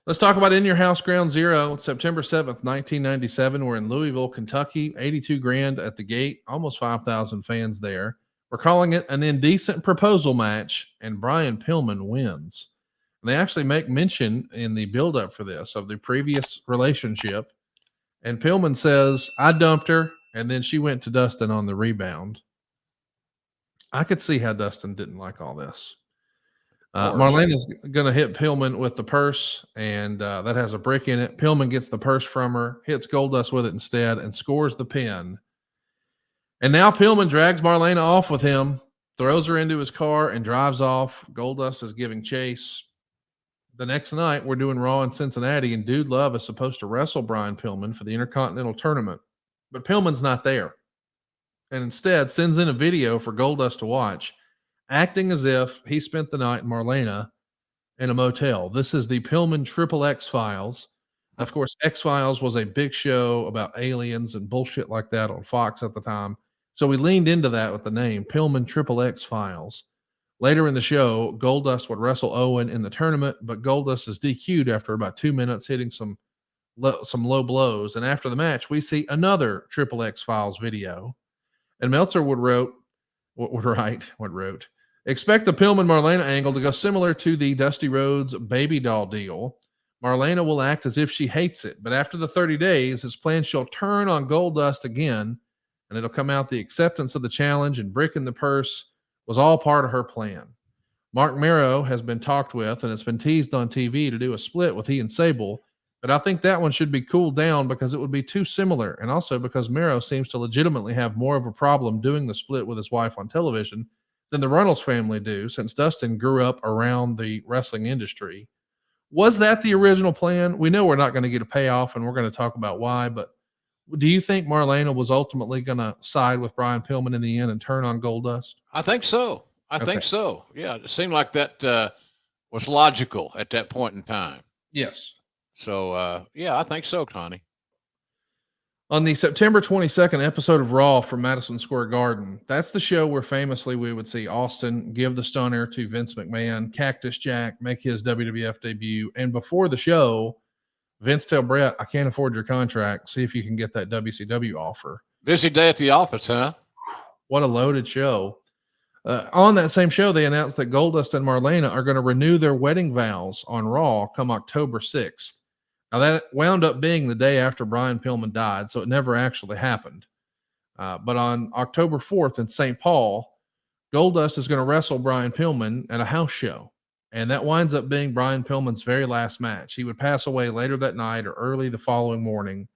Let's talk about In Your House Ground Zero. September 7th, 1997. We're in Louisville, Kentucky. 82 grand at the gate, almost 5,000 fans there. We're calling it an indecent proposal match, and Brian Pillman wins. And they actually make mention in the buildup for this of the previous relationship. And Pillman says, I dumped her, and then she went to Dustin on the rebound. I could see how Dustin didn't like all this. Marlena's going to hit Pillman with the purse, and that has a brick in it. Pillman gets the purse from her, hits Goldust with it instead, and scores the pin. And now Pillman drags Marlena off with him, throws her into his car, and drives off. Goldust is giving chase. The next night, we're doing Raw in Cincinnati, and Dude Love is supposed to wrestle Brian Pillman for the Intercontinental Tournament. But Pillman's not there, and instead sends in a video for Goldust to watch, acting as if he spent the night in Marlena in a motel. This is the Pillman Triple X Files. Of course, X Files was a big show about aliens and bullshit like that on Fox at the time. So we leaned into that with the name Pillman Triple X Files. Later in the show, Goldust would wrestle Owen in the tournament, but Goldust is DQ'd after about 2 minutes, hitting some low blows. And after the match, we see another Triple X Files video. And Meltzer would wrote, expect the Pillman Marlena angle to go similar to the Dusty Rhodes baby doll deal. Marlena will act as if she hates it, but after the 30 days, his plan she'll turn on Goldust again, and it'll come out the acceptance of the challenge and brick in the purse was all part of her plan. Mark Mero has been talked with, and it's been teased on TV to do a split with he and Sable, but I think that one should be cooled down because it would be too similar, and also because Mero seems to legitimately have more of a problem doing the split with his wife on television than the Runnels family do, since Dustin grew up around the wrestling industry. Was that the original plan? We know we're not going to get a payoff, and we're going to talk about why, but do you think Marlena was ultimately going to side with Brian Pillman in the end and turn on Goldust? I think so. I think so. Yeah, it seemed like that was logical at that point in time. Yes. So, yeah, I think so, Connie. On the September 22nd episode of Raw from Madison Square Garden, that's the show where famously we would see Austin give the stunner to Vince McMahon, Cactus Jack make his WWF debut, and before the show, Vince tell Brett, I can't afford your contract. See if you can get that WCW offer. Busy day at the office, huh? What a loaded show. On that same show, they announced that Goldust and Marlena are going to renew their wedding vows on Raw come October 6th. Now, that wound up being the day after Brian Pillman died, so it never actually happened. But on October 4th in St. Paul, Goldust is going to wrestle Brian Pillman at a house show. And that winds up being Brian Pillman's very last match. He would pass away later that night or early the following morning.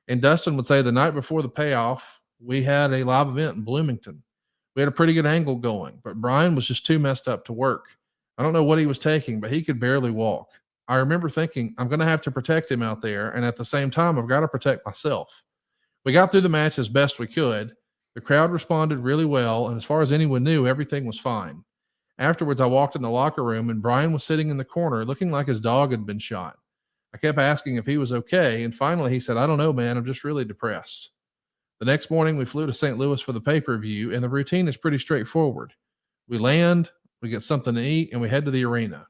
And Dustin would say the night before the payoff, we had a live event in Bloomington. We had a pretty good angle going, but Brian was just too messed up to work. I don't know what he was taking, but he could barely walk. I remember thinking, I'm going to have to protect him out there. And at the same time, I've got to protect myself. We got through the match as best we could. The crowd responded really well. And as far as anyone knew, everything was fine. Afterwards, I walked in the locker room and Brian was sitting in the corner looking like his dog had been shot. I kept asking if he was okay. And finally he said, I don't know, man. I'm just really depressed. The next morning we flew to St. Louis for the pay-per-view, and the routine is pretty straightforward. We land, we get something to eat, and we head to the arena.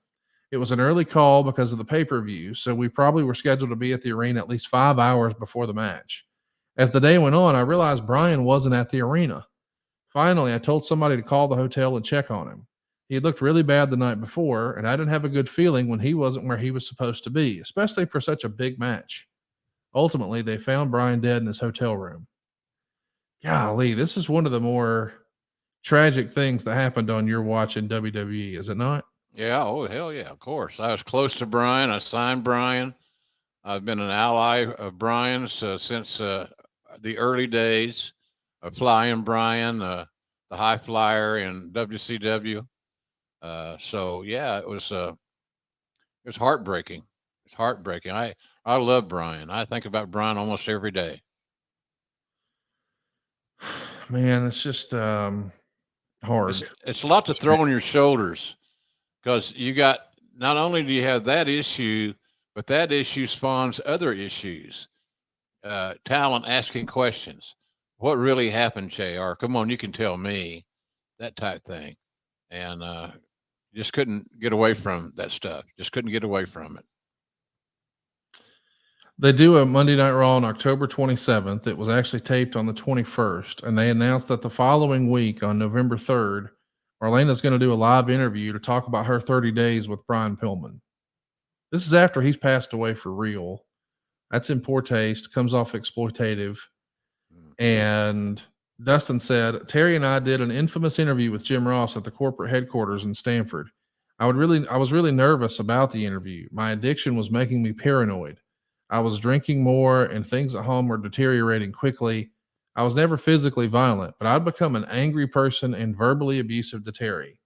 It was an early call because of the pay-per-view, so we probably were scheduled to be at the arena at least 5 hours before the match. As the day went on, I realized Brian wasn't at the arena. Finally, I told somebody to call the hotel and check on him. He had looked really bad the night before, and I didn't have a good feeling when he wasn't where he was supposed to be, especially for such a big match. Ultimately, they found Brian dead in his hotel room. Golly, this is one of the more tragic things that happened on your watch in WWE, is it not? Yeah. Oh, hell yeah. Of course. I was close to Brian. I signed Brian. I've been an ally of Brian's since the early days of Flying Brian, the high flyer in WCW. So yeah, it was heartbreaking. It's heartbreaking. I love Brian. I think about Brian almost every day. Man, it's just hard. It's a lot to throw on your shoulders because you got, not only do you have that issue, but that issue spawns other issues. Talent asking questions. What really happened, JR? Come on, you can tell me, that type thing. And just couldn't get away from that stuff. Just couldn't get away from it. They do a Monday Night Raw on October 27th. It was actually taped on the 21st, and they announced that the following week, on November 3rd, Marlena's going to do a live interview to talk about her 30 days with Brian Pillman. This is after he's passed away for real. That's in poor taste, comes off exploitative. And Dustin said, Terry and I did an infamous interview with Jim Ross at the corporate headquarters in Stanford. I was really nervous about the interview. My addiction was making me paranoid. I was drinking more and things at home were deteriorating quickly. I was never physically violent, but I'd become an angry person and verbally abusive to Terry.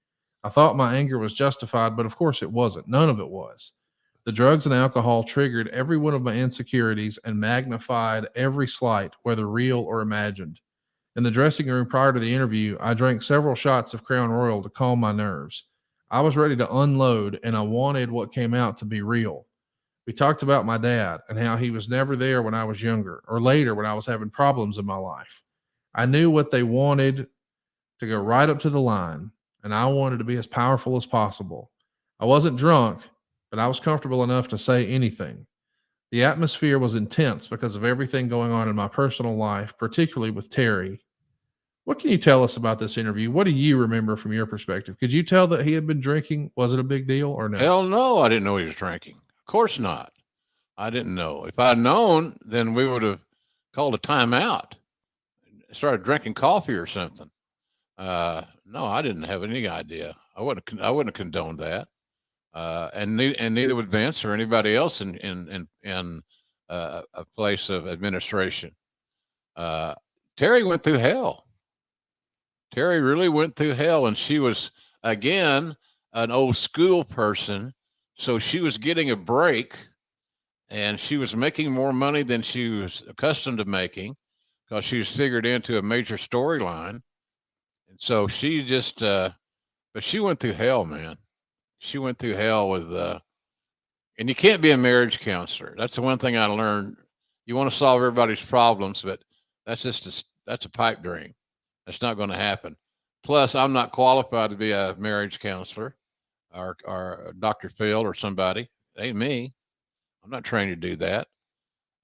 I thought my anger was justified, but of course it wasn't. None of it was. The drugs and alcohol triggered every one of my insecurities and magnified every slight, whether real or imagined. In the dressing room prior to the interview, I drank several shots of Crown Royal to calm my nerves. I was ready to unload, and I wanted what came out to be real. We talked about my dad and how he was never there when I was younger or later when I was having problems in my life. I knew what they wanted to go right up to the line, and I wanted to be as powerful as possible. I wasn't drunk, but I was comfortable enough to say anything. The atmosphere was intense because of everything going on in my personal life, particularly with Terry. What can you tell us about this interview? What do you remember from your perspective? Could you tell that he had been drinking? Was it a big deal or no? Hell no, I didn't know he was drinking. Of course not. I didn't know. If I'd known, then we would have called a timeout, started drinking coffee or something. No, I didn't have any idea. I wouldn't have condoned that. And neither would Vince or anybody else in a place of administration. Terry went through hell. Terry really went through hell, and she was again an old school person, so she was getting a break, and she was making more money than she was accustomed to making because she was figured into a major storyline, and so she just, but she went through hell, man. She went through hell with, and you can't be a marriage counselor. That's the one thing I learned. You want to solve everybody's problems, but that's a pipe dream. That's not going to happen. Plus, I'm not qualified to be a marriage counselor or Dr. Phil or somebody. It ain't me. I'm not trained to do that.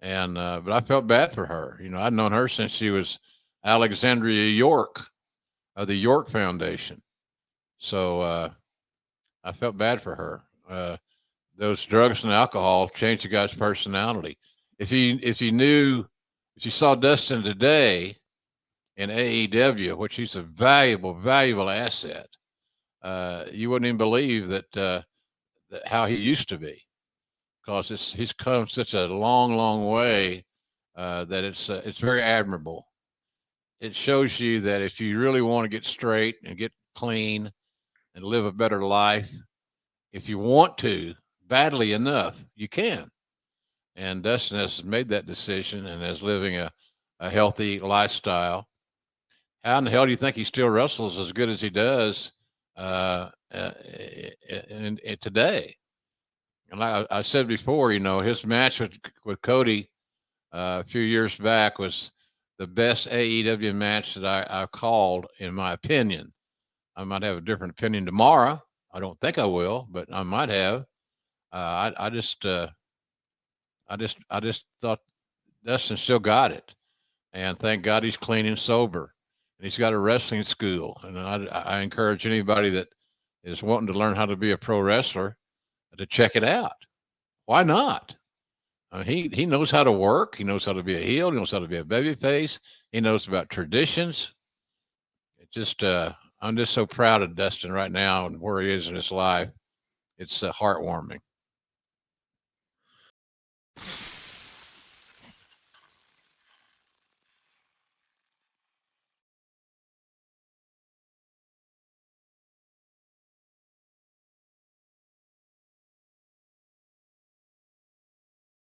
And but I felt bad for her. You know, I'd known her since she was Alexandria York of the York Foundation. So I felt bad for her. Those drugs and alcohol changed the guy's personality. If you saw Dustin today in AEW, which he's a valuable asset, you wouldn't even believe that how he used to be, because he's come such a long way that it's very admirable. It shows you that if you really want to get straight and get clean and live a better life, if you want to badly enough, you can. And Dustin has made that decision and is living a healthy lifestyle. How in the hell do you think he still wrestles as good as he does today? And like I said before, you know, his match with Cody a few years back was the best AEW match that I called, in my opinion. I might have a different opinion tomorrow. I don't think I will, but I might have. I just thought Dustin still got it, and thank God he's clean and sober, and he's got a wrestling school. And I encourage anybody that is wanting to learn how to be a pro wrestler to check it out. Why not? He knows how to work. He knows how to be a heel. He knows how to be a baby face. He knows about traditions. It just I'm just so proud of Dustin right now and where he is in his life. It's heartwarming.